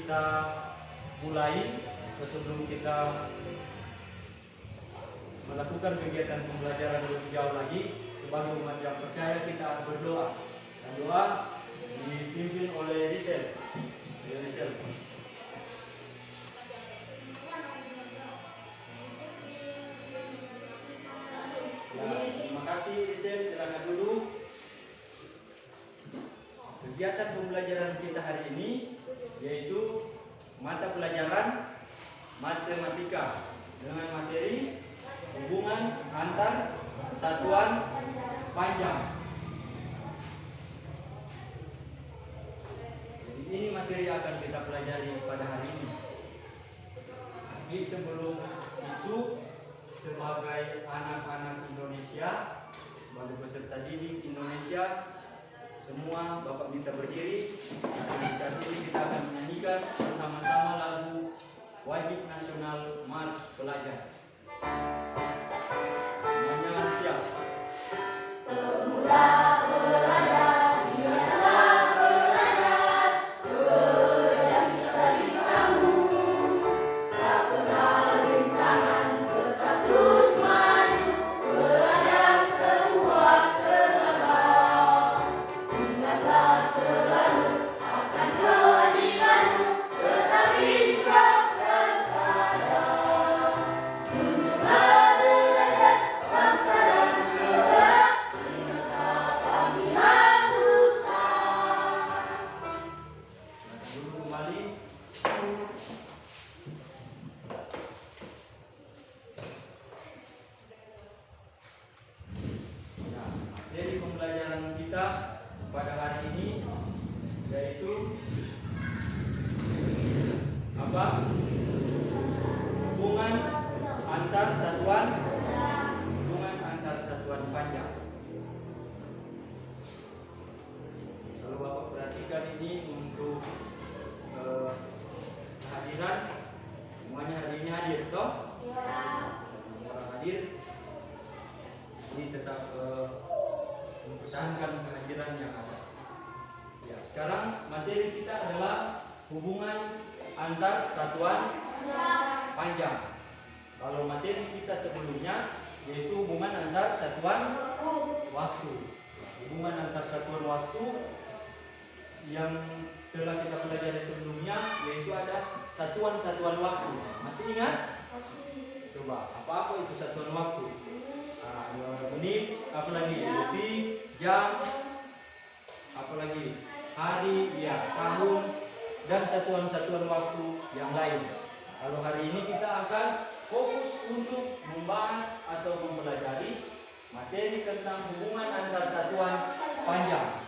kita mulai atau sebelum kita melakukan kegiatan pembelajaran lebih jauh lagi, sebagai umat yang percaya kita berdoa. Dan doa dipimpin oleh Rizal. Ya, terima kasih Rizal, silakan duduk. Kegiatan pembelajaran kita hari ini yaitu mata pelajaran matematika dengan materi hubungan antar satuan panjang. Jadi ini materi yang akan kita pelajari pada hari ini. Tapi sebelum itu, sebagai anak-anak Indonesia, sebagai peserta didik Indonesia, semua Bapak minta berdiri. Karena di saat ini kita akan menyanyikan bersama-sama lagu Wajib Nasional Mars Pelajar. Semuanya siap. Pemuda belajar, biarlah belajar, belajar bagi kamu. Tak kenal rintangan, tetap terus maju, belajar sebuah tenaga. Ingatlah selalu akan kewajibanmu, tetap bisa bersandar. Tunjuklah derajat bangsa dan negara, ingatlah panggilan Nusa. Dulu kembali. Nah, materi pembelajaran kita pada hari ini yaitu apa? Hubungan antar satuan panjang. Kalau Bapak perhatikan ini untuk kehadiran, semuanya hari ini hadir toh? Orang hadir ini tetap mempertahankan kehadiran yang ada. Ya, sekarang materi kita adalah hubungan antar satuan panjang. Kalau materi kita sebelumnya yaitu hubungan antar satuan waktu. Hubungan antar satuan waktu yang telah kita pelajari sebelumnya yaitu ada satuan-satuan waktu. Masih ingat? Coba, apa itu satuan waktu? Menit, apa lagi? Detik, jam, apa lagi? Hari, ya, tahun, dan satuan-satuan waktu yang lain. Kalau hari ini kita akan fokus untuk membahas atau mempelajari materi tentang hubungan antar satuan panjang.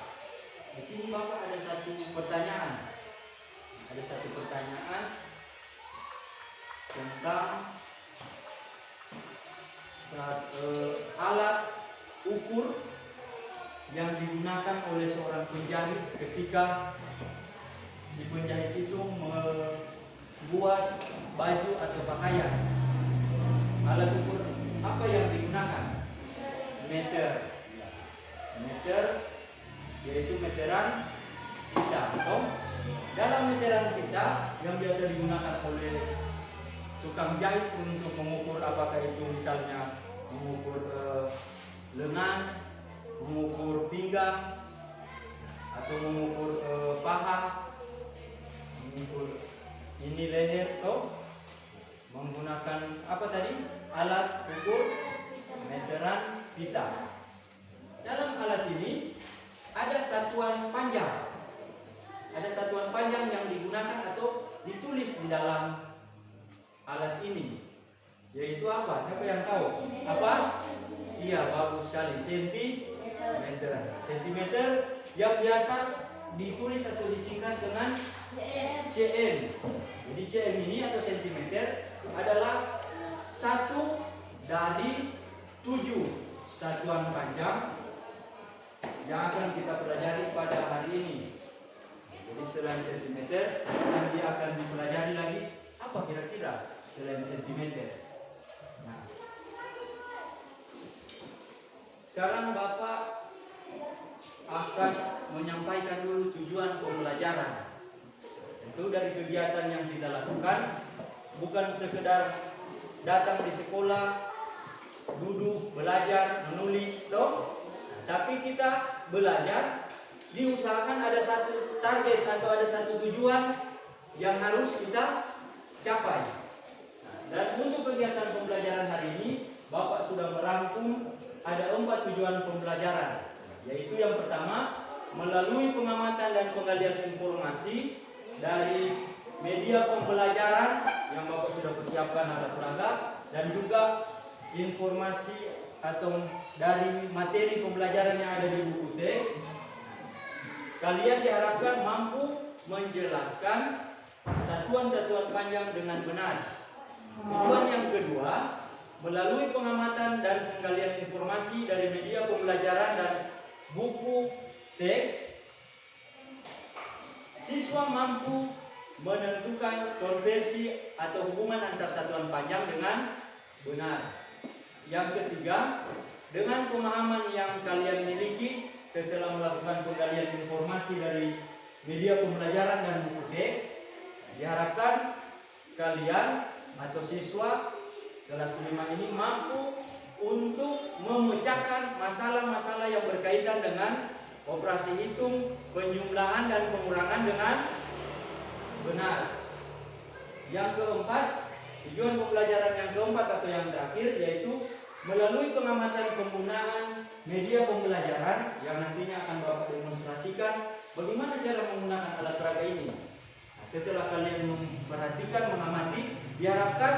Di sini Bapak ada satu pertanyaan. Ada satu pertanyaan tentang alat ukur yang digunakan oleh seorang penjahit ketika si penjahit itu membuat baju atau pakaian. Alat ukur apa yang digunakan? Meter. Meter yaitu meteran pita. Dalam meteran pita yang biasa digunakan oleh tukang jahit untuk mengukur apakah itu misalnya mengukur lengan, mengukur pinggang, atau mengukur paha, mengukur ini leher, menggunakan apa tadi? Alat ukur meteran pita. Dalam alat ini ada satuan panjang. Ada satuan panjang yang digunakan atau ditulis di dalam alat ini. Yaitu apa? Siapa yang tahu? Apa? Iya, bagus sekali. Sentimeter. Sentimeter yang biasa ditulis atau disingkat dengan cm. Jadi cm ini atau sentimeter adalah 1 dari 7 satuan panjang yang akan kita pelajari pada hari ini. Jadi selain sentimeter, nanti akan dipelajari lagi apa kira-kira selain sentimeter. Nah, sekarang Bapak akan menyampaikan dulu tujuan pembelajaran. Itu dari kegiatan yang kita lakukan, bukan sekedar datang di sekolah, duduk, belajar, menulis, toh. Tapi kita belajar, diusahakan ada satu target atau ada satu tujuan yang harus kita capai. Dan untuk kegiatan pembelajaran hari ini, Bapak sudah merangkum ada 4 tujuan pembelajaran, yaitu yang pertama, melalui pengamatan dan penggalian informasi dari media pembelajaran yang Bapak sudah persiapkan ada peraga, dan juga informasi atau dari materi pembelajaran yang ada di buku teks. Kalian diharapkan mampu menjelaskan satuan-satuan panjang dengan benar. Tujuan yang kedua, melalui pengamatan dan penggalian informasi dari media pembelajaran dan buku teks, siswa mampu menentukan konversi atau hubungan antar satuan panjang dengan benar. Yang ketiga, dengan pemahaman yang kalian miliki setelah melakukan penggalian informasi dari media pembelajaran dan buku teks, diharapkan kalian atau siswa kelas 5 ini mampu untuk memecahkan masalah-masalah yang berkaitan dengan operasi hitung, penjumlahan dan pengurangan dengan benar. Yang keempat, tujuan pembelajaran yang keempat atau yang terakhir, yaitu melalui pengamatan penggunaan media pembelajaran yang nantinya akan Bapak demonstrasikan bagaimana cara menggunakan alat peraga ini. Nah, setelah kalian memperhatikan, mengamati, diharapkan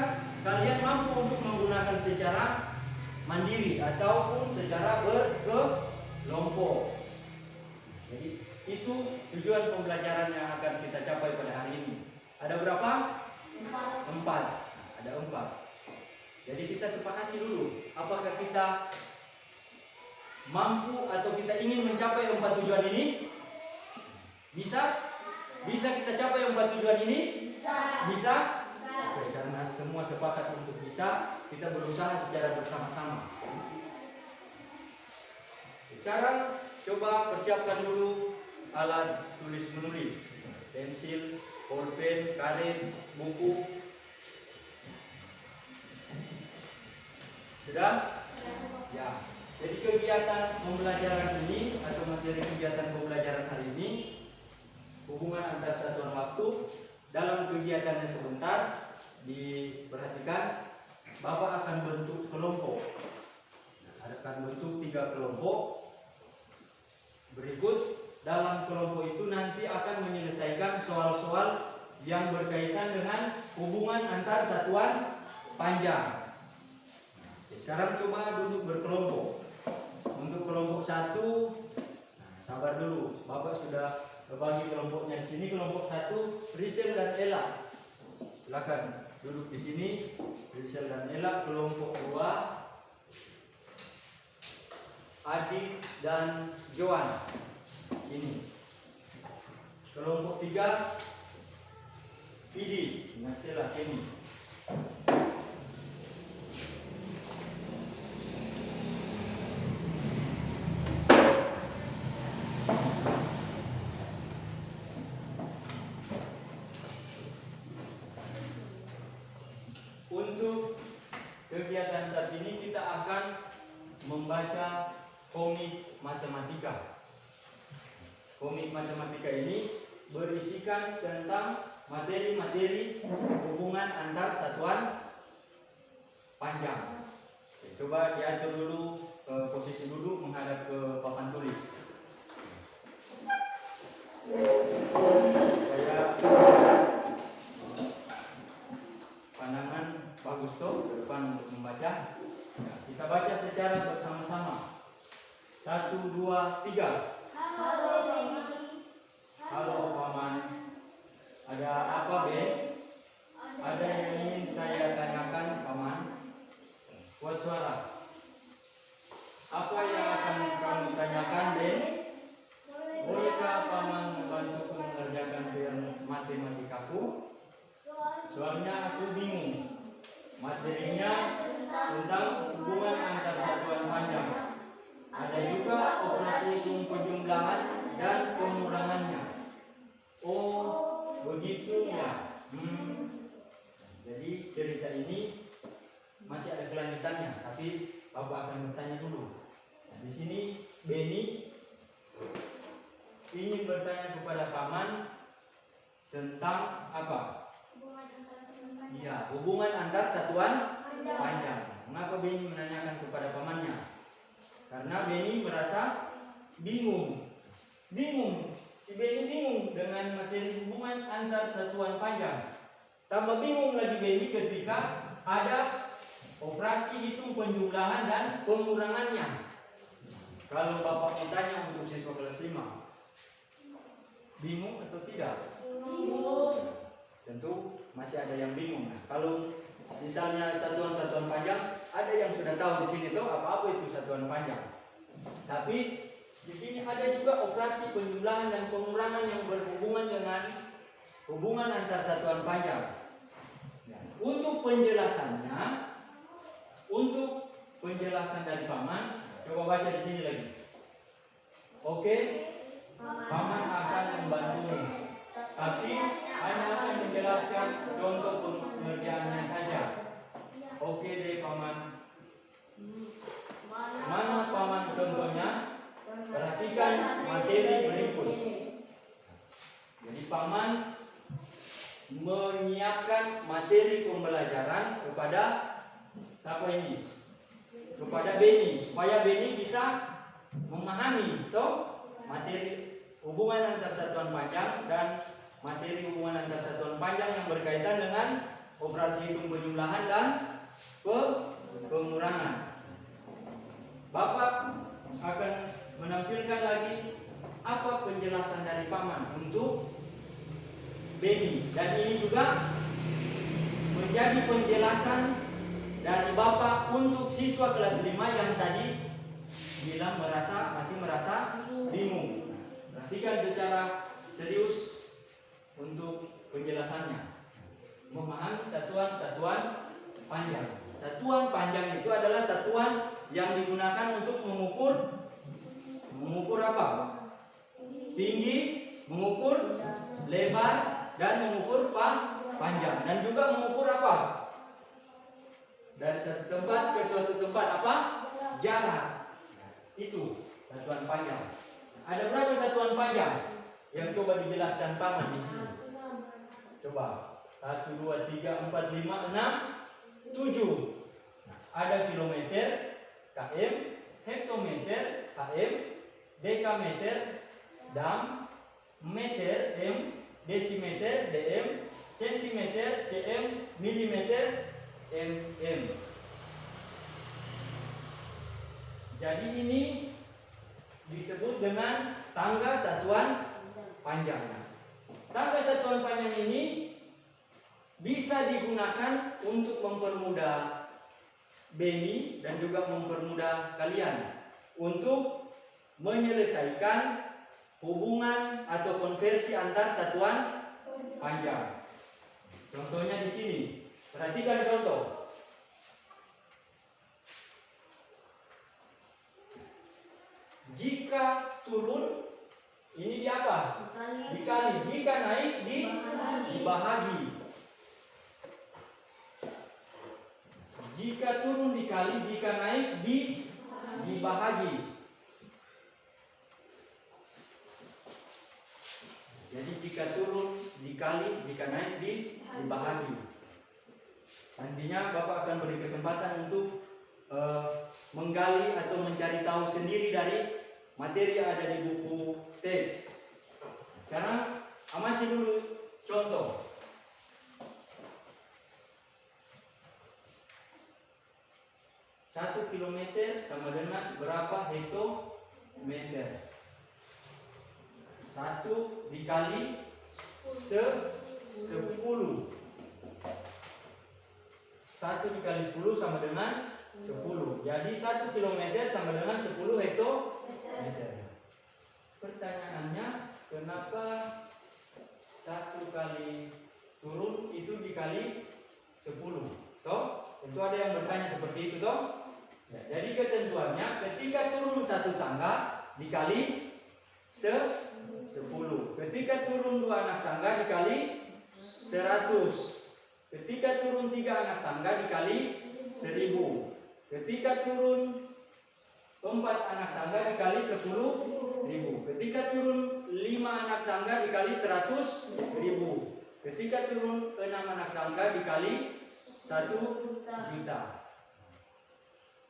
kalian mampu untuk menggunakan secara mandiri ataupun secara berkelompok. Jadi itu tujuan pembelajaran yang akan kita capai pada hari ini. Ada berapa? 4. Ada 4. Jadi kita sepakati dulu, apakah kita mampu atau kita ingin mencapai 4 tujuan ini? Bisa? Bisa kita capai 4 tujuan ini? Bisa? Oke, karena semua sepakat untuk bisa, kita berusaha secara bersama-sama. Sekarang coba persiapkan dulu alat tulis menulis, pensil, pulpen, karet, buku. Sudah? Ya. Jadi kegiatan pembelajaran ini atau materi kegiatan pembelajaran hari ini, hubungan antar satuan waktu. Dalam kegiatannya sebentar, diperhatikan, Bapak akan bentuk kelompok. Akan bentuk 3 kelompok. Berikut dalam kelompok itu nanti akan menyelesaikan soal-soal yang berkaitan dengan hubungan antar satuan panjang. Sekarang coba duduk berkelompok. Untuk kelompok 1, sabar dulu. Bapak sudah bagi kelompoknya di sini. Kelompok 1, Rizal dan Ella. Silakan duduk di sini, Rizal dan Ella. Kelompok 2, Adit dan Joan. Sini. Kelompok 3, Vidi dengan Sela. Sini. Untuk kegiatan saat ini kita akan membaca komik matematika. Komik matematika ini berisikan tentang materi-materi hubungan antar satuan panjang. Coba diatur dulu posisi duduk menghadap ke papan tulis. Supaya pandangan bagus tuh ke depan untuk membaca. Ya, kita baca secara bersama-sama. 1, 2, 3. Halo Paman. Ada apa, Ben? Ada yang ingin saya tanyakan, Paman? Buat suara. Apa yang akan kamu tanyakan, Ben? Bolehkah Paman membantuku mengerjakan PR matematikaku? Soalnya aku bingung. Materinya tentang hubungan antar satuan panjang. Ada juga operasi hitung penjumlahan dan pengurangannya. Oh, begitu masih ada kelanjutannya, tapi Bapak akan bertanya dulu. Nah, di sini Beni ingin bertanya kepada Paman tentang apa? Iya, hubungan antar satuan panjang. Mengapa Beni menanyakan kepada pamannya? Karena Beni merasa bingung. Si Beni bingung dengan materi hubungan antar satuan panjang. Tambah bingung lagi Beni ketika ada operasi hitung penjumlahan dan pengurangannya. Kalau Bapak mau tanya untuk siswa kelas 5, bingung atau tidak? Tentu masih ada yang bingung. Nah, kalau misalnya satuan-satuan panjang, ada yang sudah tahu di sini tuh apa itu satuan panjang. Tapi di sini ada juga operasi penjumlahan dan pengurangan yang berhubungan dengan hubungan antar satuan panjang. Untuk penjelasan dari Paman, coba baca di sini lagi. Oke, Paman akan membantumu, tapi hanya akan menjelaskan contoh pengerjaannya saja. Oke deh Paman. Mana Paman contohnya? Perhatikan materi berikut. Jadi Paman menyiapkan materi pembelajaran kepada siapa ini? Kepada Beni, supaya Beni bisa memahami toh materi hubungan antar satuan panjang dan materi hubungan antar satuan panjang yang berkaitan dengan operasi hitung penjumlahan dan pengurangan. Bapak akan menampilkan lagi apa penjelasan dari Paman untuk Beni, dan ini juga menjadi penjelasan dari Bapak untuk siswa kelas 5 yang tadi bilang masih merasa bingung. Perhatikan secara serius untuk penjelasannya. Memahami satuan-satuan panjang. Satuan panjang itu adalah satuan yang digunakan untuk mengukur apa? Tinggi, mengukur lebar, dan mengukur panjang, dan juga mengukur apa? Dari satu tempat ke suatu tempat apa? Jarak. Itu satuan panjang. Ada berapa satuan panjang yang coba dijelaskan Paman di sini? Coba 1, 2, 3, 4, 5, 6, 7. Ada kilometer, km, hektometer, km, dekameter, dam, meter, m, desimeter, dm, sentimeter, cm, milimeter, mm. Jadi ini disebut dengan tangga satuan panjang. Tangga satuan panjang ini bisa digunakan untuk mempermudah Beni dan juga mempermudah kalian untuk menyelesaikan hubungan atau konversi antar satuan panjang. Contohnya di sini. Perhatikan contoh. Jika turun, ini di apa? Dikali. Jika naik, dibahagi. Jika turun dikali, jika naik dibahagi. Jadi jika turun dikali, jika naik dibahagi. Nantinya Bapak akan beri kesempatan untuk menggali atau mencari tahu sendiri dari materi yang ada di buku teks. Sekarang amati dulu contoh. 1 kilometer sama dengan berapa hektometer? 1 dikali 10. 1 dikali 10 sama dengan 10. Jadi 1 kilometer sama dengan 10 hektometer. Pertanyaannya, kenapa 1 kali turun itu dikali 10? Toh? Tentu ada yang bertanya seperti itu toh? Ya, jadi ketentuannya ketika turun 1 tangga dikali 10. Ketika turun 2 anak tangga dikali 100. Ketika turun 3 anak tangga dikali 1000. Ketika turun 4 anak tangga dikali 10.000. Ketika turun 5 anak tangga dikali 100.000. Ketika turun 6 anak tangga dikali 1 juta.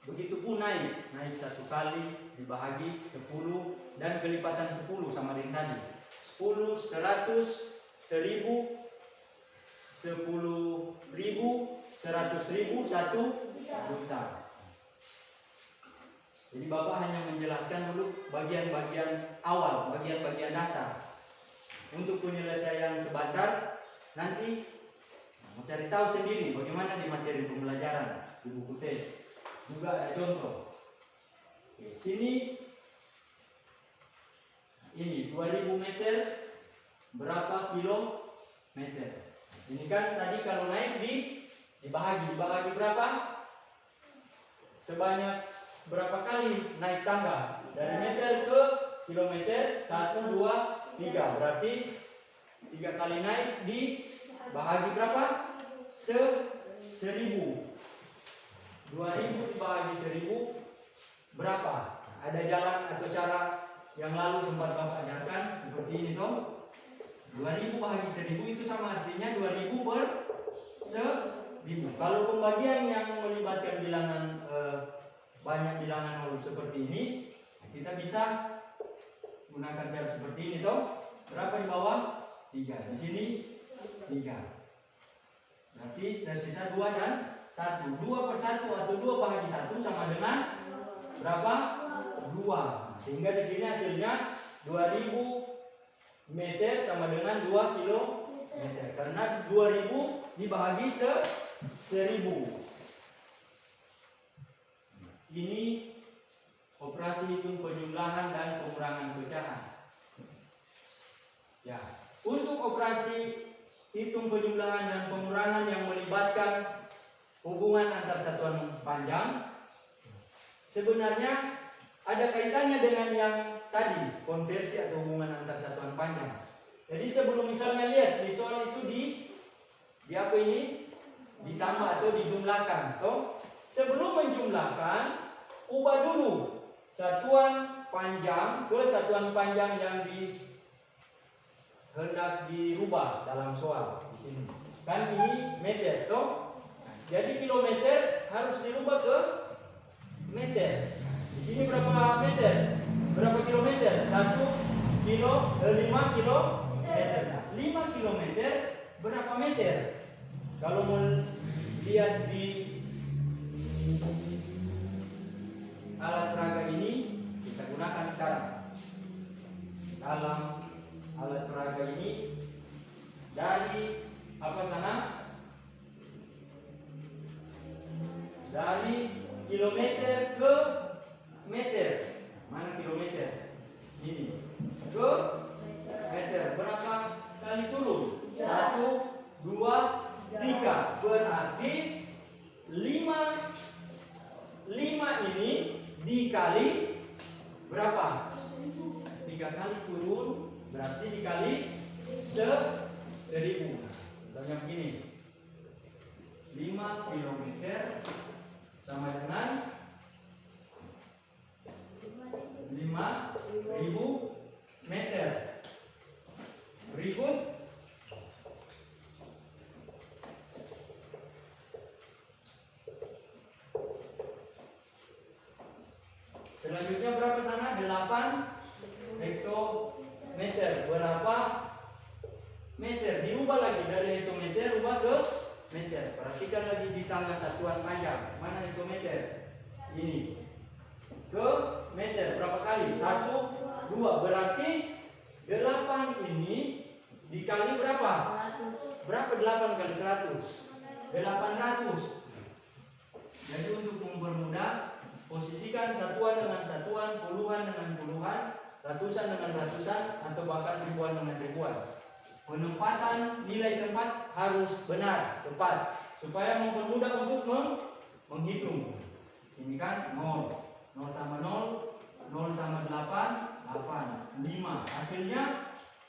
Begitupun naik 1 kali dibahagi 10 dan kelipatan 10 sama dengan tadi. 10, 100, 1000, 10.000, 100.000, 1 juta. Jadi Bapak hanya menjelaskan dulu bagian-bagian awal, bagian-bagian dasar. Untuk penyelesaian sebentar, nanti mau cari tahu sendiri bagaimana di materi pembelajaran di buku teks. Juga ada contoh. Oke, sini ini 2000 meter berapa kilometer? Ini kan tadi kalau naik dibahagi berapa? Sebanyak berapa kali naik tangga? Dari meter ke kilometer 1, 2, 3. Berarti 3 kali naik dibahagi berapa? 1000. 2000 dibahagi 1000 berapa? Ada jalan atau cara yang lalu sempat Bapak ajarkan seperti ini toh. 2000 bahagi 1000 itu sama artinya 2000 per 1000. Kalau pembagian yang melibatkan bilangan banyak bilangan lalu seperti ini, kita bisa gunakan cara seperti ini toh. Berapa di bawah? 3. Di sini 3. Berarti tersisa 2 dan 1. 2 per 1 atau 2 bahagi 1 sama dengan berapa? 2. Sehingga di sini hasilnya 2000 meter sama dengan 2 kilometer. Karena 2000 dibahagi 1000. Ini operasi hitung penjumlahan dan pengurangan pecahan. Ya, untuk operasi hitung penjumlahan dan pengurangan yang melibatkan hubungan antar satuan panjang, sebenarnya ada kaitannya dengan yang tadi, konversi atau hubungan antar satuan panjang. Jadi sebelum misalnya lihat di soal itu di apa ini? Ditambah atau dijumlahkan. Toh, sebelum menjumlahkan, ubah dulu satuan panjang ke satuan panjang yang hendak dirubah dalam soal di sini. Kan ini meter, toh? Jadi kilometer harus dirubah ke meter. Di sini berapa meter? Berapa kilometer? 5 kilometer. 5 kilometer berapa meter? Kalau mau lihat di alat peraga ini, kita gunakan sekarang. Dalam alat peraga ini, dari apa sana? Dari kilometer ke meter. Mana kilometer? Ini ke meter. Berapa kali turun? 1, 2, 3. Berarti 5 ini dikali berapa? 3 kali turun berarti dikali 1000. Banyak begini. 5 kilometer sama dengan 5.000 meter. Berikut selanjutnya berapa sana? 8 hektometer. Berapa meter? Dirubah lagi dari hektometer rubah ke meter. Perhatikan lagi di tangga satuan panjang. Mana hektometer? Ini ke meter. Berapa kali? 1, 2. Berarti 8 ini dikali berapa? 100. Berapa 8 kali 100? 800. Jadi untuk mempermudah, posisikan satuan dengan satuan, puluhan dengan puluhan, ratusan dengan ratusan, atau bahkan ribuan dengan ribuan. Penempatan nilai tempat harus benar, tepat, supaya mempermudah untuk menghitung. Ini kan 0, 0 tambah 0, 0 tambah 8, 8, 5. Hasilnya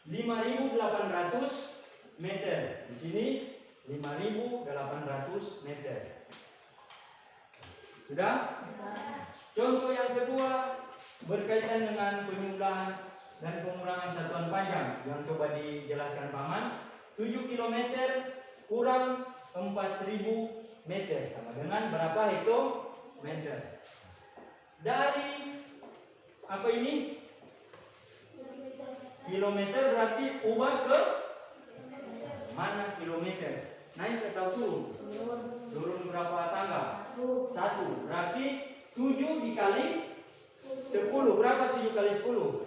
5.800 meter. Di sini 5.800 meter. Sudah? Contoh yang kedua berkaitan dengan penyumlahan dan pengurangan satuan panjang yang coba dijelaskan paman. 7 km kurang 4.000 meter sama dengan berapa hektometer. Dari apa ini? Kilometer berarti ubah ke mana kilometer? Naik atau turun? Turun berapa tangga? 1. Berarti 7 dikali 10. Berapa 7 kali 10?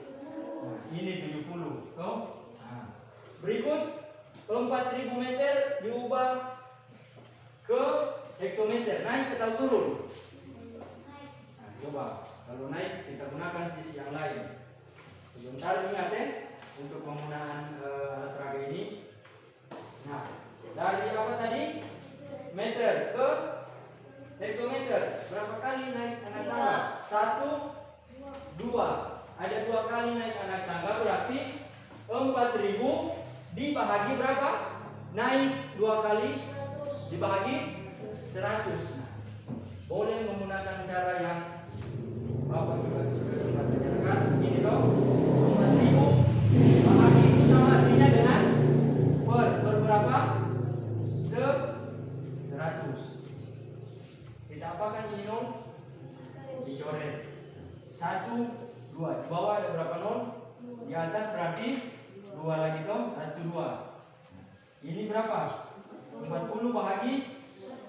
Nah, ini 70. Toh? Nah. Berikut 4.000 meter diubah ke hektometer. Naik atau turun? Nah, coba. Kalau naik kita gunakan sisi yang lain. Sebentar ingat untuk penggunaan alat peraga ini. Nah, dari apa tadi? Meter ke hektometer. Berapa kali naik anak tangga? 1, 2. Ada 2 kali naik anak tangga berarti 4.000 dibahagi berapa? Naik 2 kali dibahagi 100. Nah, boleh menggunakan cara yang Bapak juga sudah sempat ajarkan. Ini toh 4.000 bahagi itu sama artinya dengan per berapa? 100. Kita apakan ini nol? Dicoret. 1, 2. Di bawah ada berapa nol? Di atas berarti 2 lagi toh, 1, 2. Ini berapa? 40 bahagi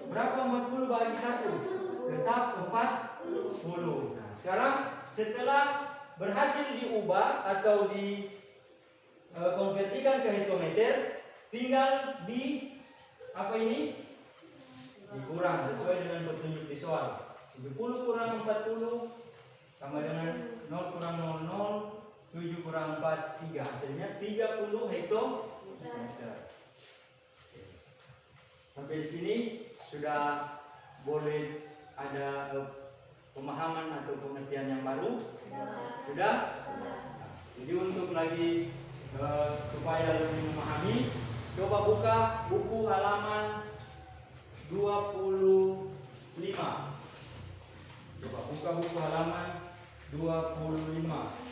berapa? 40 bahagi 1 tetap 40. Nah, sekarang setelah berhasil diubah atau dikonversikan ke hektometer, tinggal di apa ini? Dikurang sesuai dengan petunjuk di soal. 70 kurang 40 sama dengan 0 kurang 00, 7 kurang 4, 3. Hasilnya 30 hektometer. Sampai di sini sudah boleh ada pemahaman atau pengertian yang baru? Sudah? Jadi untuk lagi supaya lebih memahami, coba buka buku halaman 25. Coba buka buku halaman 25.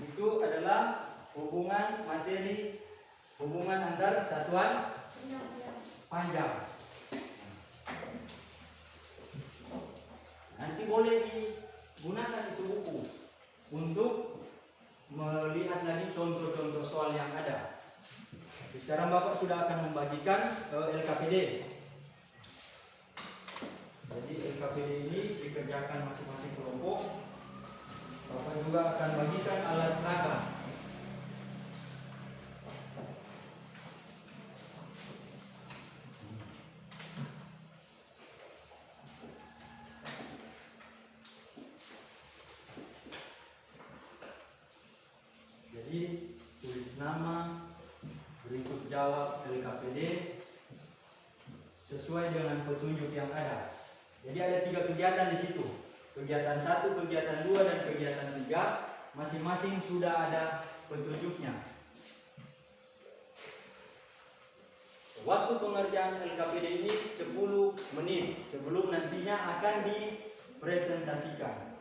Itu adalah hubungan materi, hubungan antar satuan panjang. Nanti boleh digunakan itu buku untuk melihat lagi contoh-contoh soal yang ada. Sekarang Bapak sudah akan membagikan LKPD. Jadi LKPD ini dikerjakan masing-masing kelompok. Bapak juga akan bagikan alat peraga. Jadi tulis nama, berikut jawab LKPD sesuai dengan petunjuk yang ada. Jadi ada 3 kegiatan di situ. Kegiatan 1, kegiatan 2, dan kegiatan 3 masing-masing sudah ada petunjuknya. Waktu pengerjaan LKPD ini 10 menit sebelum nantinya akan dipresentasikan.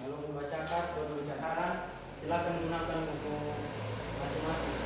Kalau membacakan atau membacakan, silakan gunakan buku masing-masing.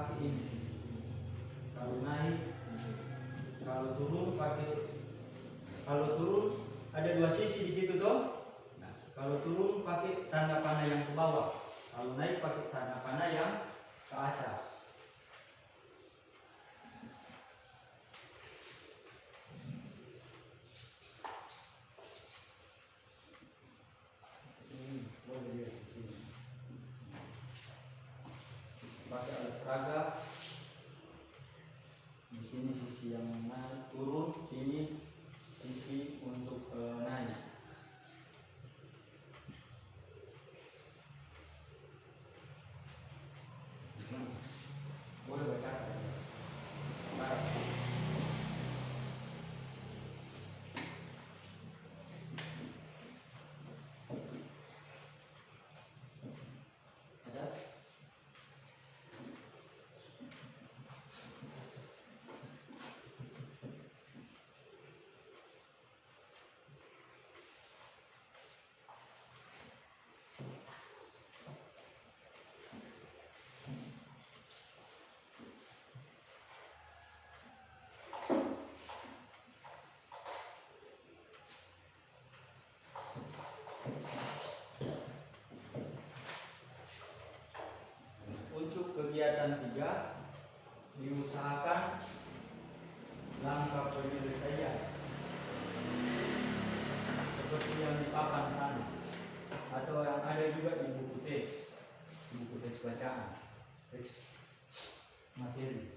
pakai ini. Kalau naik, kalau turun pakai. Kalau turun ada dua sisi di situ toh. Nah, kalau turun pakai tanda panah yang ke bawah. Kalau naik pakai tanda panah yang ke atas. Ini boleh lihat di sini. Pakai alat peraga. Di sini sisi yang naik turun, sini sisi untuk naik. Boleh baca. Ada? Untuk kegiatan 3 diusahakan langkah penyelesaian seperti yang di papan sana atau yang ada juga di buku teks bacaan, teks materi.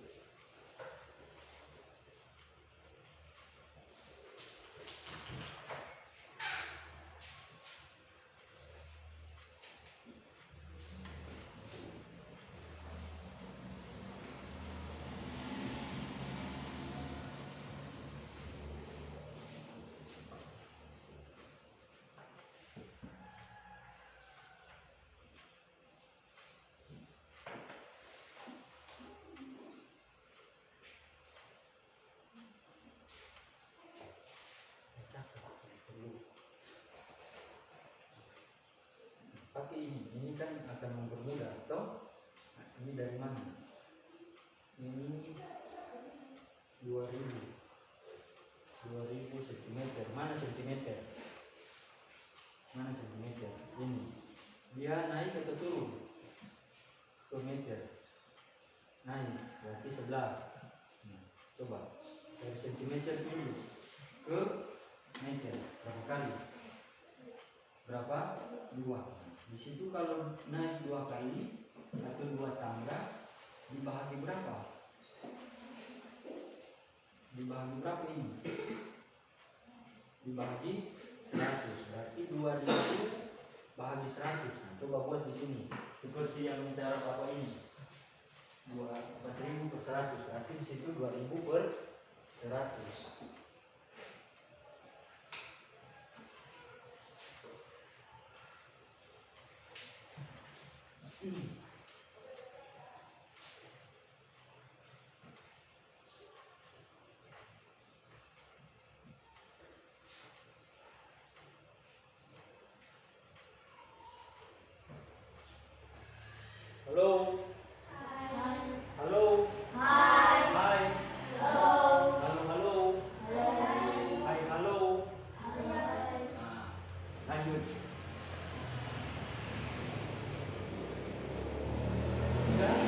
Pakai ini kan akan mempermudah toh. Nah, ini dari mana? Ini 2000 cm. Mana sentimeter? Mana sentimeter? Ini dia naik atau turun? Ke meter. Naik berarti sebelah. Nah, coba dari sentimeter dulu ke meter berapa kali? Berapa? 2. Di situ kalau naik 2 kali atau 2 tangga dibagi berapa? Dibagi berapa ini? Dibagi 100. Berarti 2000 bahagi 100. Nah, coba buat di sini seperti yang cara Bapak ini. 4000 per 100. Berarti di situ 2000 per 100. Halo. Halo. Hai. Hai. Halo. Halo, halo. Hai, halo. Nah, lanjut. Sudah?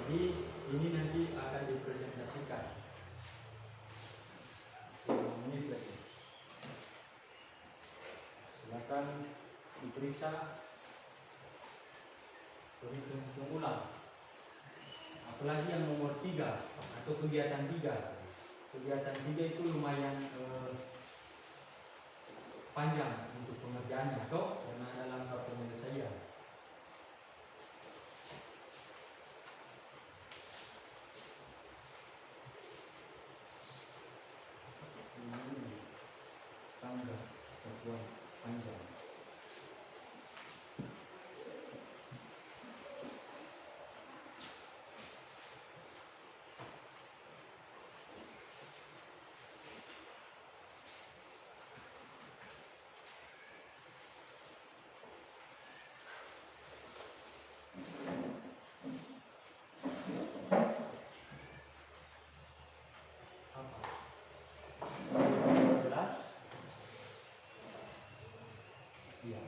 Jadi ini nanti akan dipresentasikan. Ini lagi. Silakan diperiksa, hitung ulang. Apalagi yang nomor 3 atau kegiatan 3. Kegiatan 3 itu lumayan panjang untuk pengerjaannya toh, karena ada langkah penyelesaian. Ini tangga satuan panjang. Iya.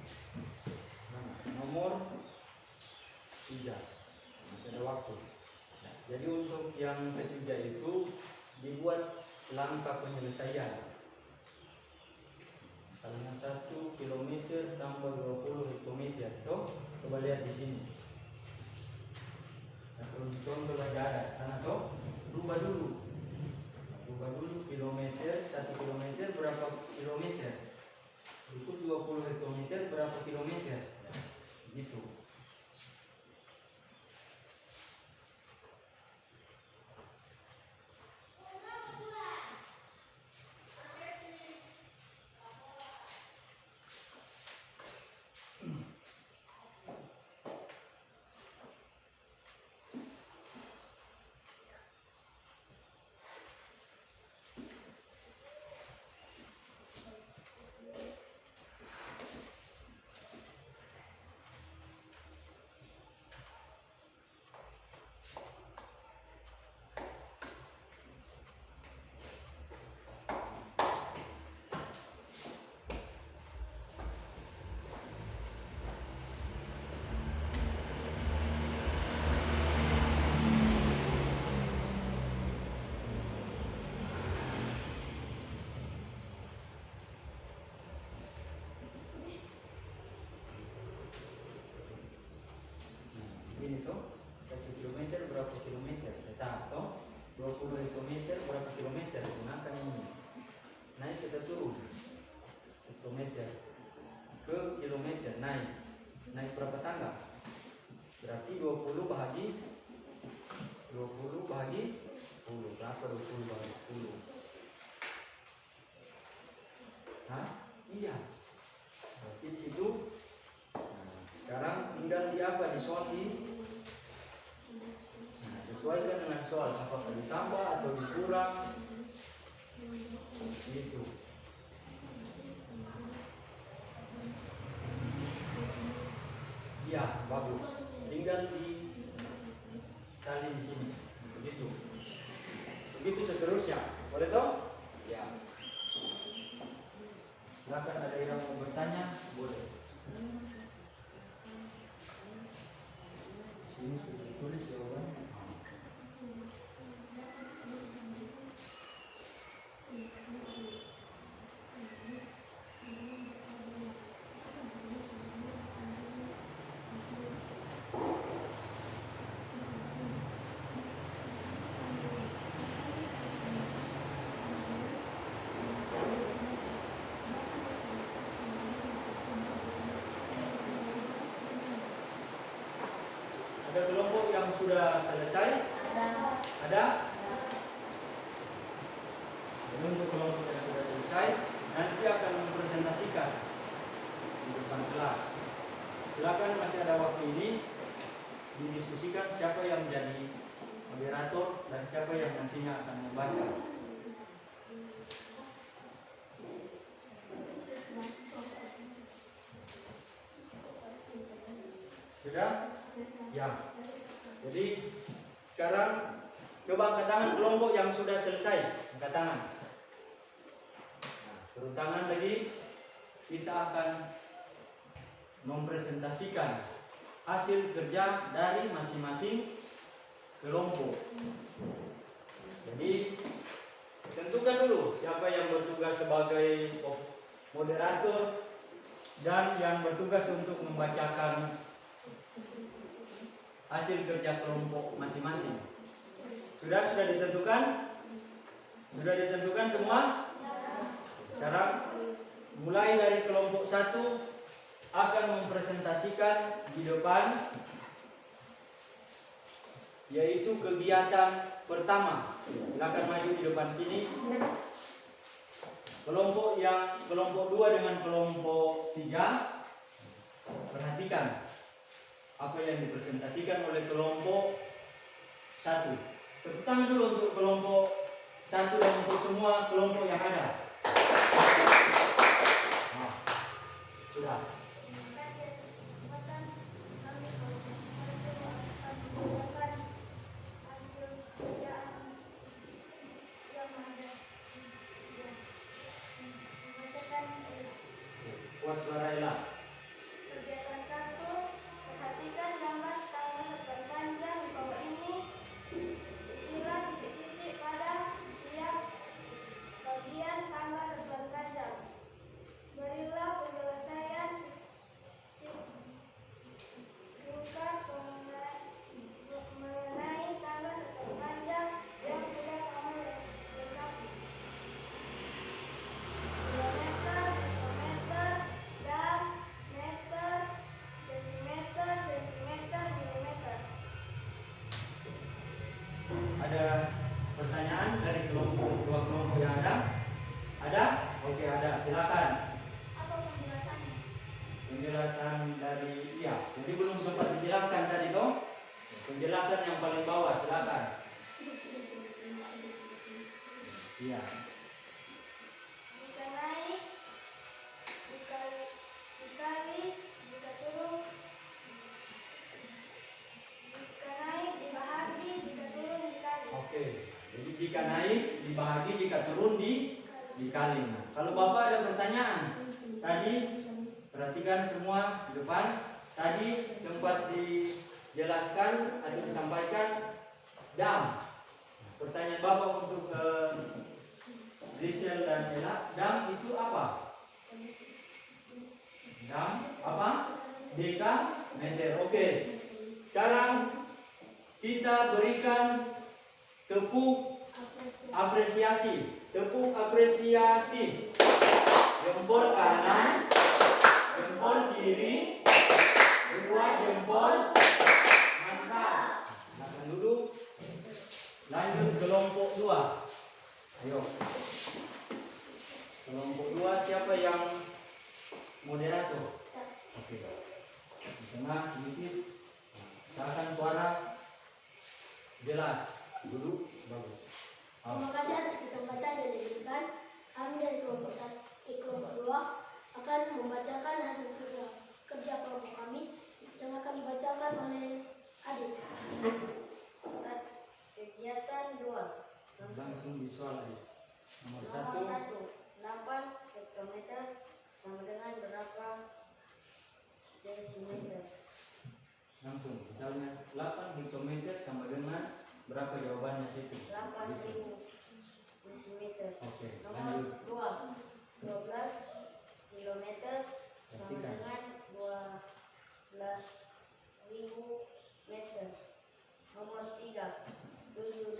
Nah, nomor 3. Masih ada waktu. Jadi untuk yang ketiga itu dibuat langkah penyelesaian. Misalnya 1 kilometer tambah 20 hektometer. Tuh, coba lihat di sini. Nah, contoh lagi ada. Karena tuh, rubah dulu. Rubah dulu kilometer, 1 kilometer berapa kilometer? Itu 20 hektometer berapa kilometer? Gitu. Ini tuh 1 kilometer berapa kilometer? Tetap toh 20 hektometer berapa kilometer? Gunakan ini. Naik kita turun hektometer ke kilometer, naik berapa tangga? Berarti 20 bahagi 10. Berapa 20 bahagi 10? Hah? Iya. Berarti di situ. Nah, sekarang tinggal di apa? Di soal ini. Nah, sesuaikan dengan soal, apakah ditambah atau dikurang. Gitu. Iya, bagus. Tinggal di salin di sini. Begitu. Begitu seterusnya. Boleh toh? Ya. Silakan, ada yang mau bertanya? Boleh. Sini sudah ditulis jawabannya. Ada kelompok yang sudah selesai? Ada? Dan untuk kelompok yang sudah selesai, nanti akan mempresentasikan di depan kelas. Silakan, masih ada waktu ini didiskusikan siapa yang menjadi moderator dan siapa yang nantinya akan membaca. Sudah? Ya. Jadi sekarang coba angkat tangan kelompok yang sudah selesai. Angkat tangan. Nah, turun tangan lagi. Kita akan mempresentasikan hasil kerja dari masing-masing kelompok. Jadi tentukan dulu siapa yang bertugas sebagai moderator dan yang bertugas untuk membacakan hasil kerja kelompok masing-masing. Sudah ditentukan? Sudah ditentukan semua? Sekarang mulai dari kelompok 1 akan mempresentasikan di depan, yaitu kegiatan pertama. Silakan maju di depan sini. Kelompok 2 dengan kelompok 3, perhatikan apa yang dipresentasikan oleh kelompok 1. Tepuk tangan dulu untuk kelompok 1 dan untuk semua kelompok yang ada. Nah, sudah. Buat suara elah. pertanyaan dari dua kelompok yang ada? Ada? Oke, ada. Silakan. Apa penjelasannya? Penjelasan dari jadi belum sempat dijelaskan tadi toh. Penjelasan yang paling bawah, silakan. Iya. Jika naik, dikali, jika turun, jika naik dibahagi, jika turun dikali. Oke. Jadi jika naik dibahagi, jika turun dikali. Nah, kalau Bapak ada pertanyaan, tadi perhatikan semua di depan. Tadi sempat dijelaskan atau disampaikan dam. Pertanyaan Bapak untuk Rizal dan Ella, dam itu apa? Dam apa? Dekameter. Oke. Sekarang kita berikan tepuk apresiasi. Tepuk apresiasi. Jempol kanan, jempol kiri, dua jempol. Mantap. Silakan duduk. Lanjut kelompok 2. Ayo. Kelompok 2 siapa yang moderator? Oke. Di tengah sedikit. Silakan suara jelas. Duduk. Bagus. Terima kasih atas kesempatan yang diberikan. Kami dari kelompok 2 akan membacakan hasil kerja kelompok kami yang akan dibacakan oleh adik. Kegiatan 2. Langsung visual aja. Nomor 1. 8 hektometer sama dengan berapa desimeter? Langsung. Misalnya 8 hektometer sama dengan berapa jawabannya situ? 8.000 desimeter. Oke. Nomor Lanjut. 2. 12 kilometer sama Perhatikan. dengan 12.000 meter. Nomor 3. 7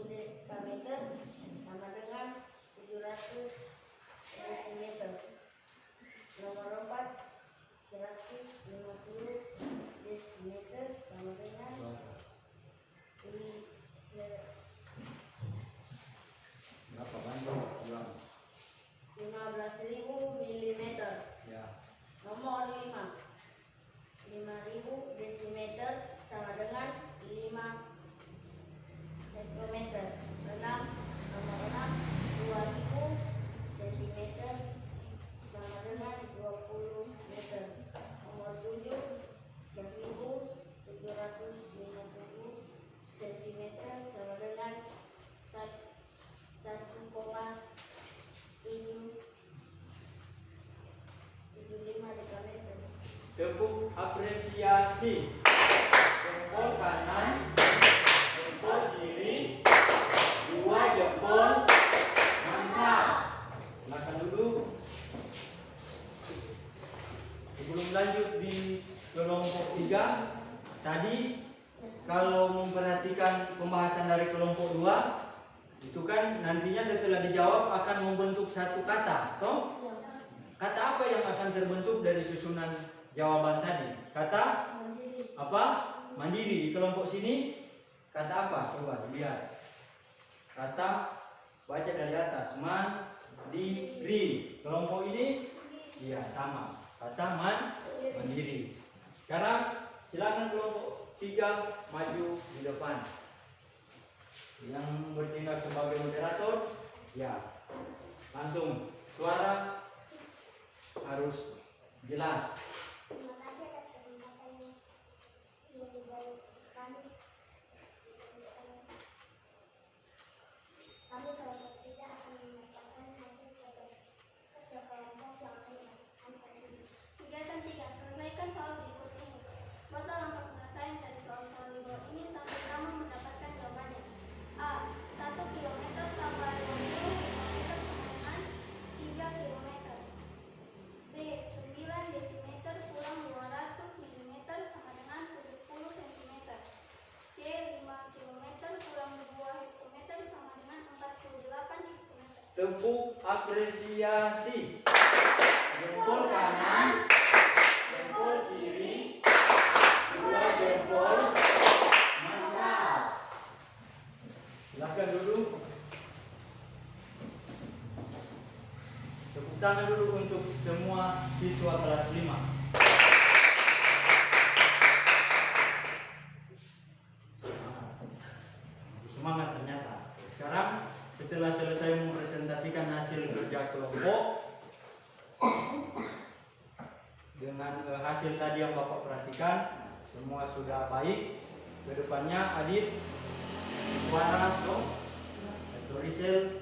dekameter sama dengan 700 desimeter. Nomor 4. 150 desimeter sama dengan Berapa banyak? Ulang. 15.000 milimeter. Ya. Nomor 5. 5.000 desimeter sama dengan 5 hektometer. 6. Nomor 6. 2.000 sentimeter sama dengan 20 meter. Nomor 7. 1.750 sentimeter sama dengan 1,75 dekameter. Tepuk apresiasi. Jempol kanan, jempol kiri, dua jempol. Mantap. Silakan duduk. Sebelum lanjut di kelompok 3, tadi kalau memperhatikan pembahasan dari kelompok 2, itu kan nantinya setelah dijawab akan membentuk satu kata, toh? Kata apa yang akan terbentuk dari susunan jawaban tadi? Kata apa? Mandiri. Di kelompok sini kata apa? Coba dilihat. Kata, baca dari atas, mandiri. Kelompok ini iya sama. Kata mandiri. Sekarang silakan kelompok 3 maju di depan. Yang bertindak sebagai moderator, ya. Langsung suara harus jelas. Terima kasih atas kesempatan yang diberikan. Kami kelompok 3 akan membacakan hasil kerja kelompok yang akan dibacakan pada ini. Kegiatan 3. Selesaikan soal berikut ini. Buatlah langkah penyelesaian dari soal-soal di bawah ini sampai kamu mendapatkan jawabannya. A. 1 km tambah 20 km sama dengan 3 km. B. 9 desimeter kurang 200 mm sama dengan 70 cm. C. 5 km kurang 2 hektometer sama dengan 48 hektometer. Tepuk apresiasi. Jempol kanan, jempol kiri, dua jempol. Mantap. Silakan tangan dulu untuk semua siswa kelas 5. Masih semangat ternyata. Sekarang setelah selesai mempresentasikan hasil kerja kelompok dengan hasil tadi yang Bapak perhatikan, semua sudah baik. Kedepannya Adit, Suara, atau Rizal,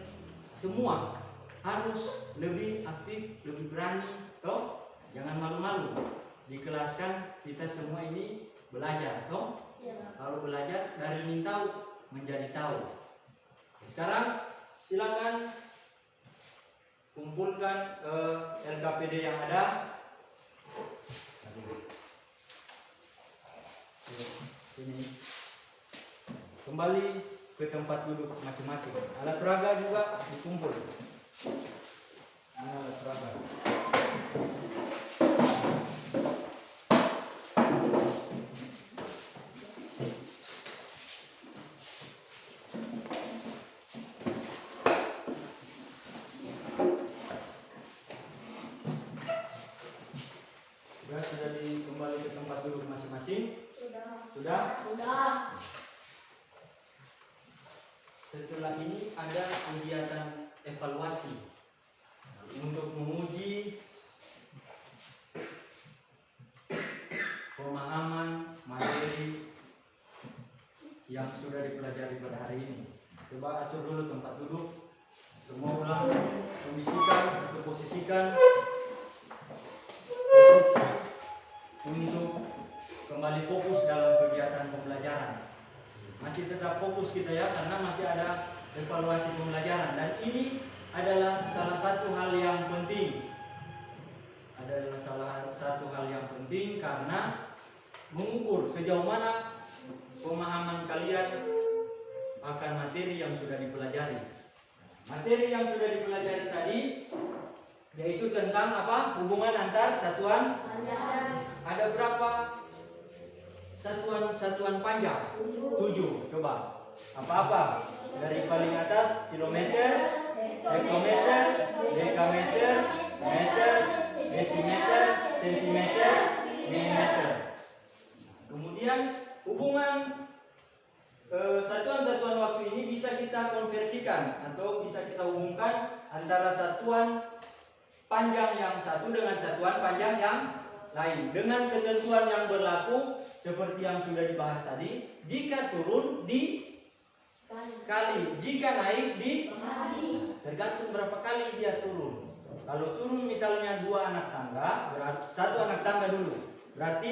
semua harus lebih aktif, lebih berani, toh jangan malu-malu. Di kelas kan kita semua ini belajar, toh kalau belajar dari ingin tahu menjadi tahu. Sekarang silakan kumpulkan LKPD yang ada. Sini. Kembali ke tempat duduk masing-masing. Alat peraga juga dikumpul. Ini alat peraga. Sudah kembali ke tempat duduk masing-masing? Sudah? Setelah ini ada kegiatan evaluasi untuk menguji pemahaman materi yang sudah dipelajari pada hari ini. Coba atur dulu tempat duduk. Semua ulang kondisikan atau posisikan posisi untuk kembali fokus dalam kegiatan pembelajaran. Masih tetap fokus kita ya, karena masih ada evaluasi pembelajaran, dan ini adalah salah satu hal yang penting. Karena mengukur sejauh mana pemahaman kalian akan materi yang sudah dipelajari. Materi yang sudah dipelajari tadi yaitu tentang apa? Hubungan antar satuan panjang. Ada berapa satuan panjang? 7. Coba. Apa-apa? Dari paling atas kilometer, hektometer, dekameter, meter, desimeter, sentimeter, milimeter. Kemudian hubungan satuan-satuan waktu ini bisa kita konversikan atau bisa kita hubungkan antara satuan panjang yang satu dengan satuan panjang yang lain dengan ketentuan yang berlaku seperti yang sudah dibahas tadi. Jika turun dikali, jika naik tergantung berapa kali dia turun. Kalau turun misalnya 2 anak tangga, satu anak tangga dulu, berarti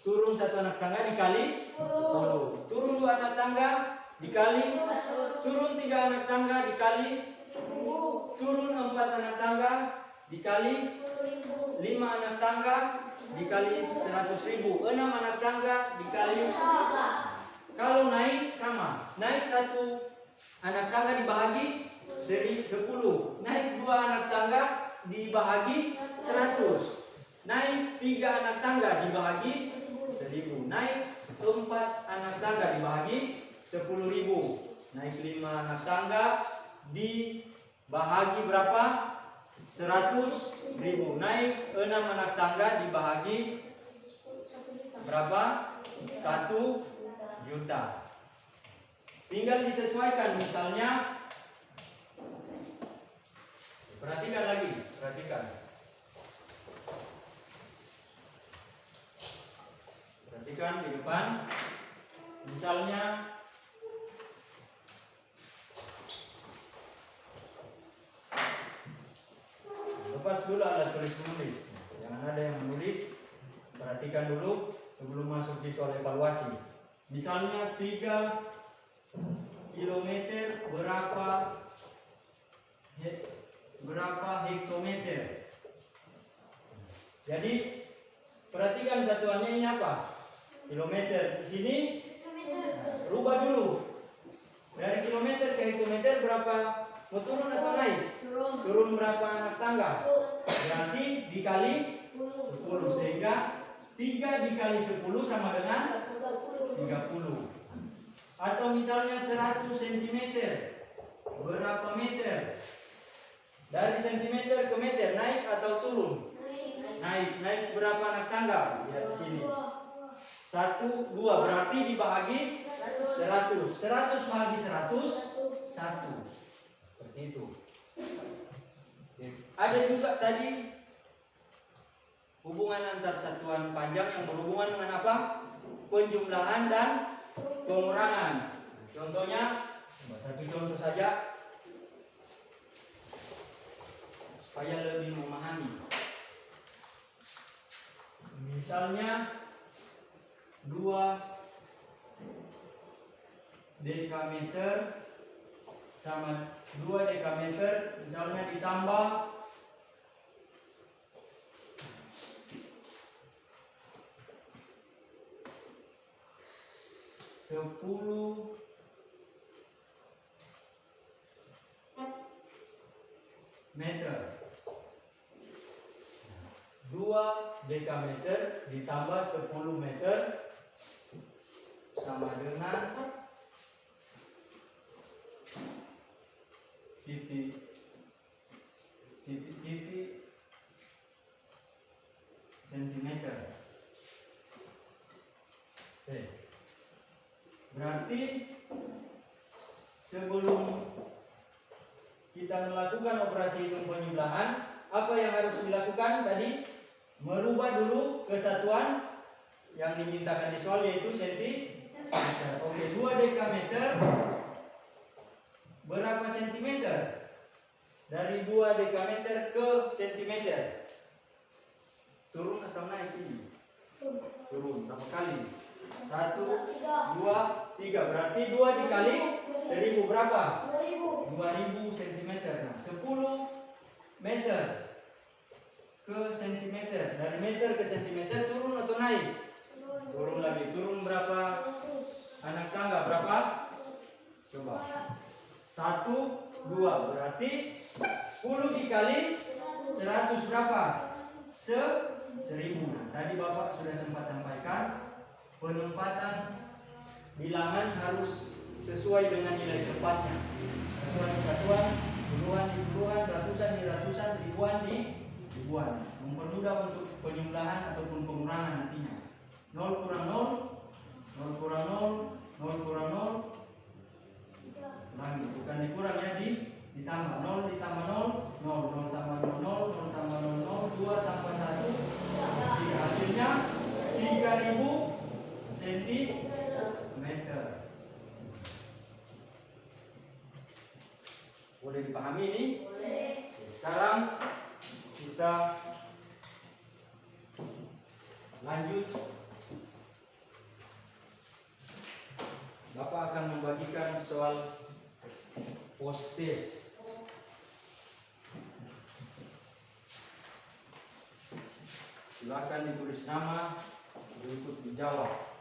turun 1 anak tangga dikali 10. Turun 2 anak tangga dikali, turun 3 anak tangga dikali, turun 4 anak tangga dikali, 5 anak tangga dikali 100.000, 6 anak tangga dikali. Kalau naik sama, naik 1 anak tangga dibagi 10, naik 2 anak tangga dibagi 100, naik 3 anak tangga dibagi 1.000, naik 4 anak tangga dibagi 10.000, naik 5 anak tangga dibagi berapa? 100.000, naik 6 anak tangga dibagi berapa? 1 juta. Tinggal disesuaikan, misalnya perhatikan lagi, perhatikan di depan. Misalnya lepas dulu alat tulis menulis, jangan ada yang menulis. Perhatikan dulu sebelum masuk di soal evaluasi. Misalnya 3 kilometer berapa hektometer. Jadi perhatikan satuannya ini apa? Kilometer. Di sini rubah dulu. Dari kilometer ke hektometer berapa? Mau turun atau naik? Turun berapa anak tangga? Berarti dikali 10, sehingga 3 dikali 10 sama dengan 30. Atau misalnya 100 cm berapa meter? Dari sentimeter ke meter naik atau turun? Naik berapa anak tangga? Ya, di sini. 1, 2 berarti dibagi 100. 100 bagi 100 1. Seperti itu. Oke. Ada juga tadi hubungan antar satuan panjang yang berhubungan dengan apa? Penjumlahan dan pengurangan. Contohnya, satu contoh saja supaya lebih memahami. Misalnya 2 dekameter sama 2 dekameter misalnya ditambah 10 meter. 2 dekameter ditambah 10 meter sama dengan titik sentimeter. Oke. Berarti sebelum kita melakukan operasi hitung penjumlahan, apa yang harus dilakukan tadi? Merubah dulu kesatuan yang dimintakan di soal, yaitu sentimeter. Oke, 2 dekameter berapa sentimeter? Dari 2 dekameter ke sentimeter. Turun atau naik ini? Turun. Berapa kali? 1, 2, 3. Berarti 2 dikali 1000 berapa? 2000 cm. Nah, 10 meter ke sentimeter. Dari meter ke sentimeter turun atau naik? Turun lagi. Turun berapa anak tangga? Berapa? Coba. 1, 2. Berarti 10 dikali 100 berapa? 1000. Nah, tadi Bapak sudah sempat sampaikan penempatan bilangan harus sesuai dengan nilai tepatnya. Satuan di satuan, puluhan di puluhan, ratusan di ratusan, ribuan di ribuan. Mempermudah untuk penjumlahan ataupun pengurangan nantinya. 0 kurang 0, 0 kurang 0, 0 kurang 0. Ulangi, bukan dikurang ya, ditambah. 0 ditambah 0, 0, 0 tambah 0, 0, 0 tambah 0, 0, 2 tambah 1. Jadi hasilnya 3000 cm. Boleh dipahami ini? Boleh. Sekarang kita lanjut. Bapak akan membagikan soal post test. Silakan ditulis nama, berikut dijawab.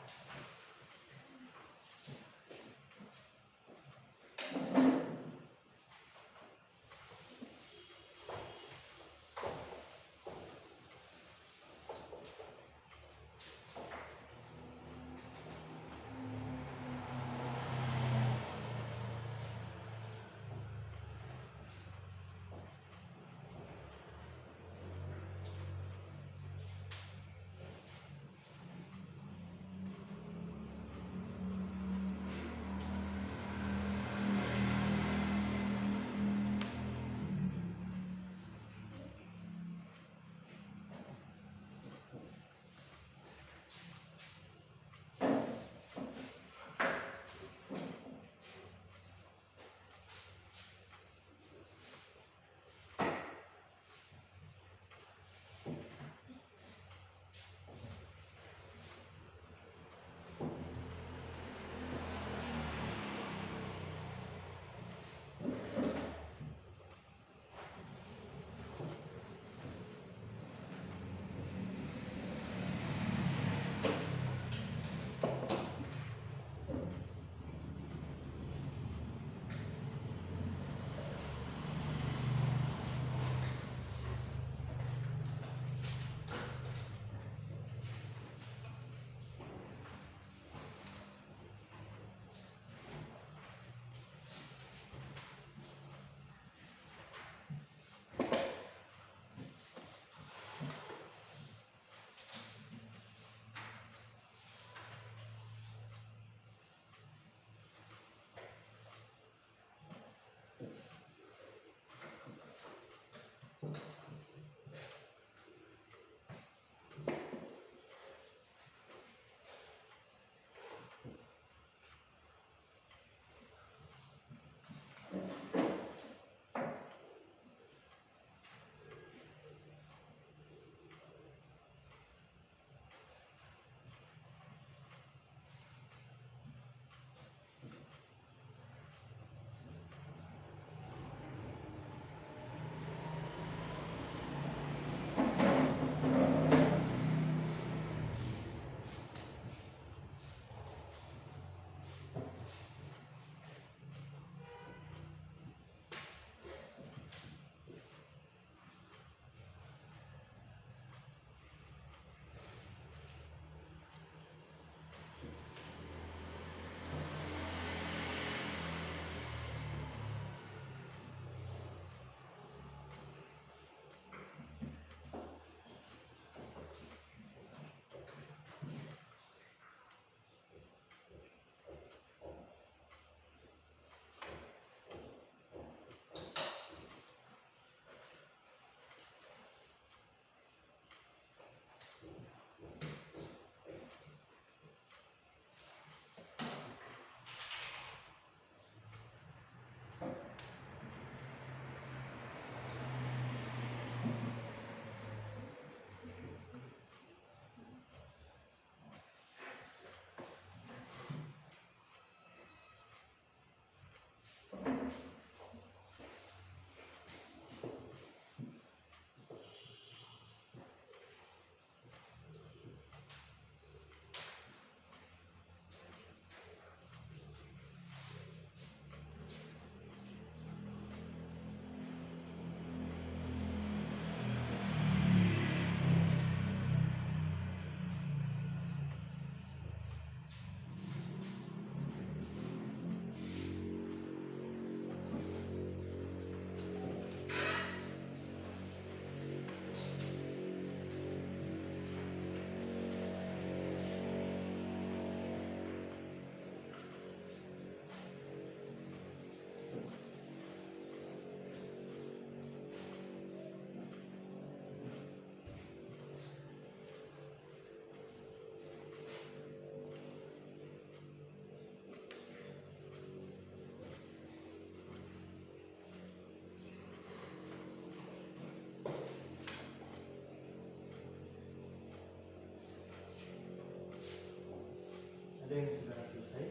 Ada yang sudah selesai?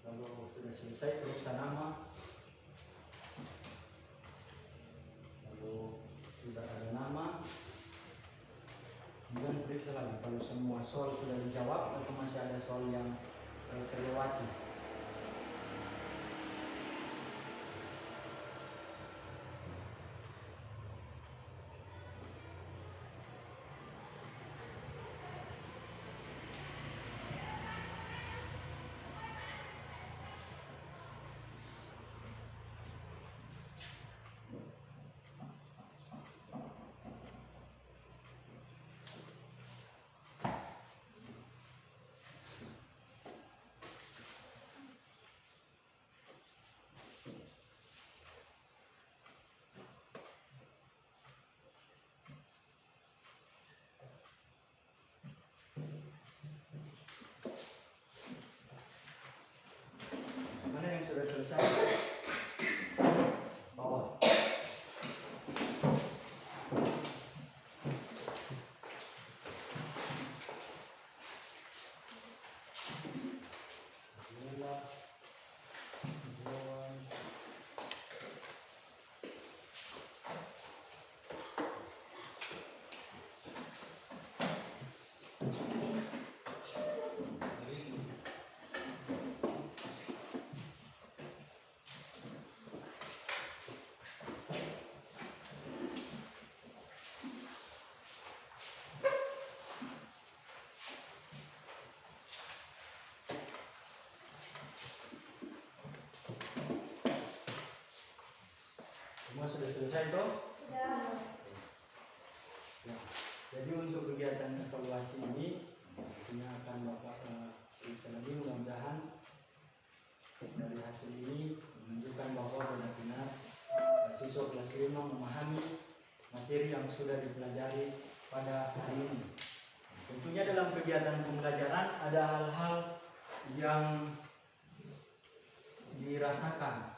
Kalau sudah selesai periksa nama. Kalau sudah ada nama, kemudian periksa lagi kalau semua soal sudah dijawab atau masih ada soal yang terlewati. Mana yang sudah selesai? Bawah. Semua sudah selesai toh? Sudah. Ya. Jadi untuk kegiatan evaluasi ini akan Bapak periksa lagi, mudah-mudahan dari hasil ini menunjukkan bahwa benar-benar siswa kelas 5 memahami materi yang sudah dipelajari pada hari ini. Tentunya dalam kegiatan pembelajaran ada hal-hal yang dirasakan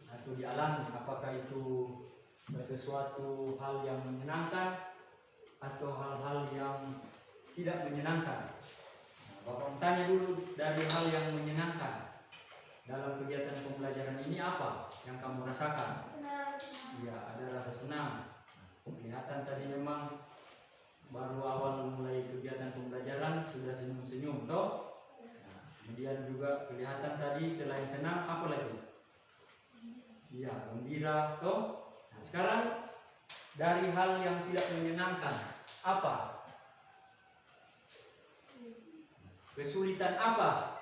atau dialami, apakah itu sesuatu hal yang menyenangkan atau hal-hal yang tidak menyenangkan. Bapak tanya dulu, dari hal yang menyenangkan dalam kegiatan pembelajaran ini apa yang kamu rasakan? Ya, ada rasa senang. Kelihatan tadi memang baru awal mulai kegiatan pembelajaran sudah senyum-senyum toh. Nah, kemudian juga kelihatan tadi selain senang apa lagi? Ya, gembira toh. Nah, sekarang dari hal yang tidak menyenangkan apa? Kesulitan apa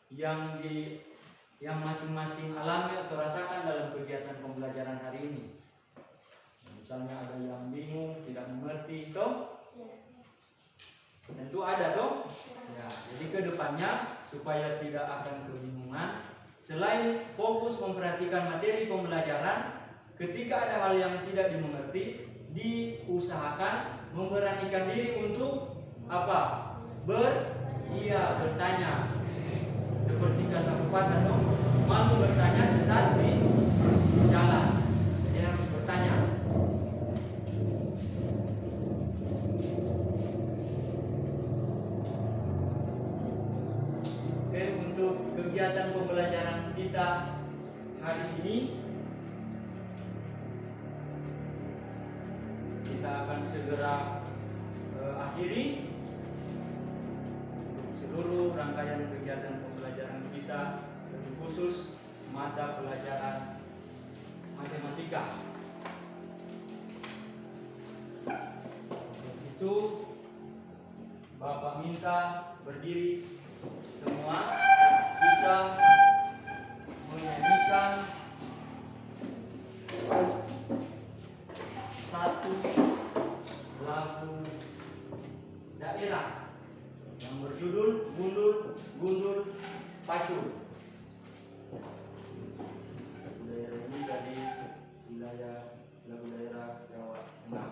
yang masing-masing alami atau rasakan dalam kegiatan pembelajaran hari ini? Misalnya ada yang bingung, tidak mengerti toh? Tentu ada toh? Ya, jadi ke depannya supaya tidak akan kebingungan, selain fokus memperhatikan materi pembelajaran, ketika ada hal yang tidak dimengerti, diusahakan memberanikan diri untuk apa? Bertanya. Seperti kata pepatah toh, malu bertanya sesat di jalan. Jadi harus bertanya. Oke, untuk kegiatan pembelajaran kita hari ini kita akan segera akhiri seluruh rangkaian kegiatan pembelajaran kita, lebih khusus mata pelajaran matematika. Untuk itu Bapak minta berdiri semua, kita menyanyikan satu lagu daerah yang berjudul Gundul Gundul Pacul. Lagu daerah ini dari wilayah lagu daerah Jawa Tengah.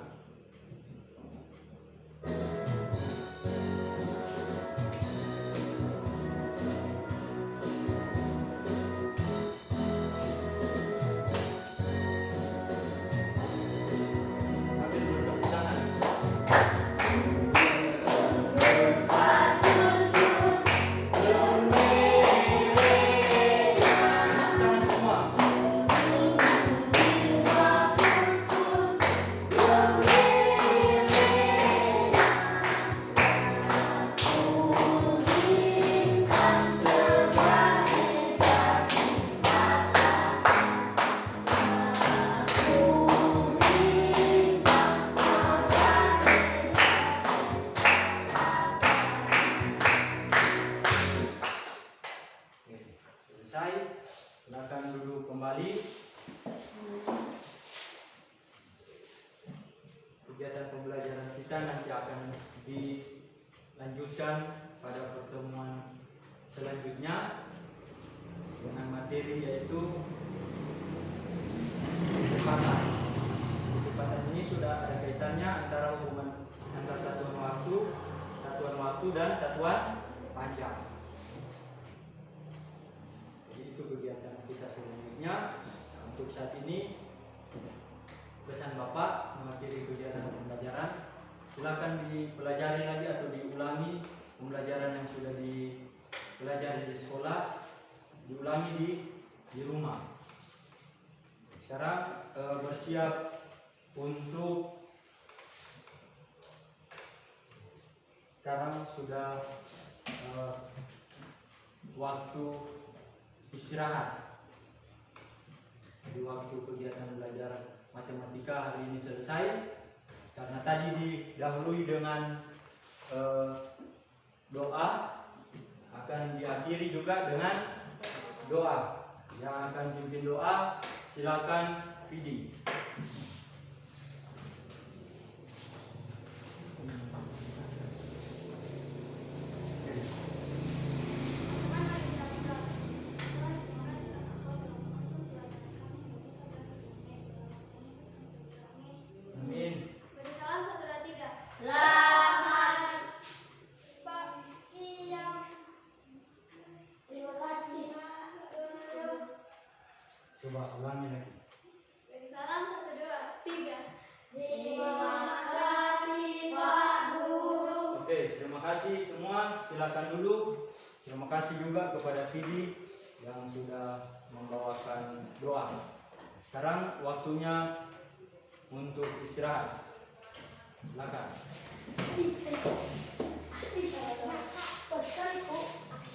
Sambil bertepuk tangan. akan dilanjutkan pada pertemuan selanjutnya dengan materi yaitu kecepatan. Kecepatan ini sudah ada kaitannya antara hubungan antar satuan waktu dan satuan panjang. Jadi itu kegiatan kita selanjutnya. Untuk saat ini pesan Bapak materi kegiatan pembelajaran silakan dipelajari lagi atau diulangi pembelajaran yang sudah dipelajari di sekolah, diulangi di rumah. Sekarang bersiap untuk sekarang sudah waktu istirahat. Di waktu kegiatan belajar matematika hari ini selesai karena tadi didahului dengan doa, akan diakhiri juga dengan doa. Yang akan pimpin doa silakan Vidi. Amin. Beri salam 1, 2, 3. Selamat. Pak, siang. Terima kasih. Coba ulangi lagi. Beri salam 1, 2, 3. Terima kasih Pak Guru. Oke, terima kasih semua. Silakan dulu. Terima kasih juga kepada Vidi yang sudah membawakan doa. Sekarang waktunya untuk istirahat. Silakan. Terima kasih.